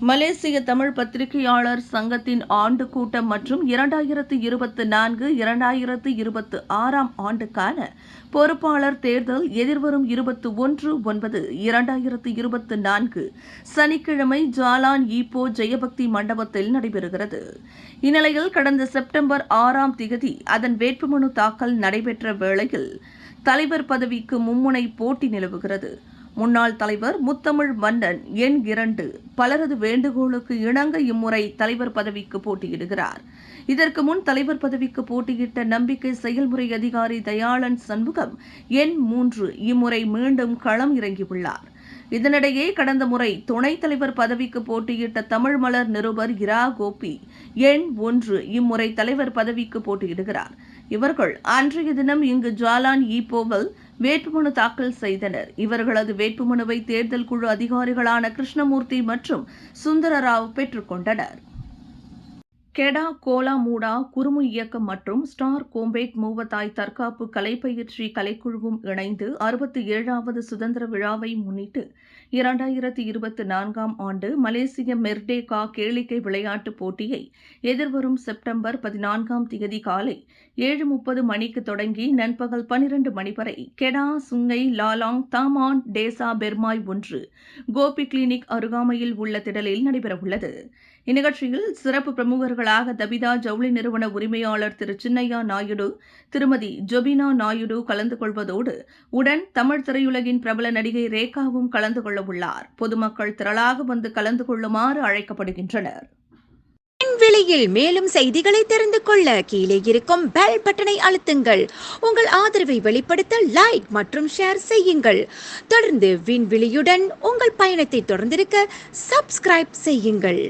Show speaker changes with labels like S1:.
S1: மலேசிய தமிழ் பத்திரிகையாளர் சங்கத்தின் ஆண்டு கூட்டம் மற்றும் 2024-2026 ஆண்டுக்கான பொறுப்பாளர் தேர்தல் எதிர்வரும் 21/9/2024 சனிக்கிழமை ஜாலான் ஈப்போ ஜெயபக்தி மண்டபத்தில் நடைபெறுகிறது. இந்நிலையில் கடந்த செப்டம்பர் 6ஆம் திகதி அதன் வேட்புமனு தாக்கல் நடைபெற்ற வேளையில் தலைவர் பதவிக்கு மும்முனை போட்டி நிலவுகிறது. முன்னாள் தலைவர் முத்தமிழ் மன்னன் எண் 2 பலரது வேண்டுகோளுக்கு இணங்க இம்முறை தலைவர் பதவிக்கு போட்டியிடுகிறார். இதற்கு முன் தலைவர் பதவிக்கு போட்டியிட்ட நம்பிக்கை செயல்முறை அதிகாரி தயாளன் சண்முகம் எண் 3 இம்முறை மீண்டும் களம் இறங்கியுள்ளார். இதனிடையே கடந்த முறை துணைத் தலைவர் பதவிக்கு போட்டியிட்ட தமிழ் மலர் நிருபர் இரா கோபி எண் 1 இம்முறை தலைவர் பதவிக்கு போட்டியிடுகிறார். இவர்கள் அன்றைய தினம் இங்கு ஜாலான் ஈப்போவில் வேட்புமனு தாக்கல் செய்தனர். இவர்களது வேட்புமனுவை தேர்தல் குழு அதிகாரிகளான கிருஷ்ணமூர்த்தி மற்றும் சுந்தரராவ் பெற்றுக்கொண்டனர். கெடா கோலாமூடா குறுமு இயக்கம் மற்றும் ஸ்டார் கோம்பேட் மூவத்தாய் தற்காப்பு கலைப்பயிற்சி கலைக்குழுவும் இணைந்து 67வது சுதந்திர விழாவை முன்னிட்டு 2024ஆம் ஆண்டு மலேசிய மெர்டேகா கேளிக்கை விளையாட்டுப் போட்டியை எதிர்வரும் செப்டம்பர் 14ஆம் திகதி காலை 7:30 மணிக்கு தொடங்கி நண்பகல் 12 மணி வரை Kedah Sungai Lalang Taman Desa Permai 1 Gopi clinic அருகாமையில் உள்ள திடலில் நடைபெறவுள்ளது. இந்நிகழ்ச்சியில் சிறப்பு பிரமுகர்களாக தபிதா ஜவுளி நிறுவன உரிமையாளர் திரு சின்னையா நாயுடு, திருமதி ஜொபினா நாயுடு கலந்து கொள்வதோடு உடன் தமிழ் திரையுலகின் பிரபல நடிகை ரேகாவும் கலந்து கொள்ள உள்ளார். பொதுமக்கள் திரளாக வந்து கலந்து கொள்ளுமாறு அழைக்கப்படுகின்றனர்.
S2: விலையில் மேலும் செய்திகளை தெரிந்து கொள்ள கீழே இருக்கும் பெல் பட்டனை அழுத்துங்கள். உங்கள் ஆதரவை வெளிப்படுத்த லைக் மற்றும் ஷேர் செய்யுங்கள். தொடர்ந்து விண்வெளியுடன் உங்கள் பயணத்தை தொடர்ந்திருக்க சப்ஸ்கிரைப் செய்யுங்கள்.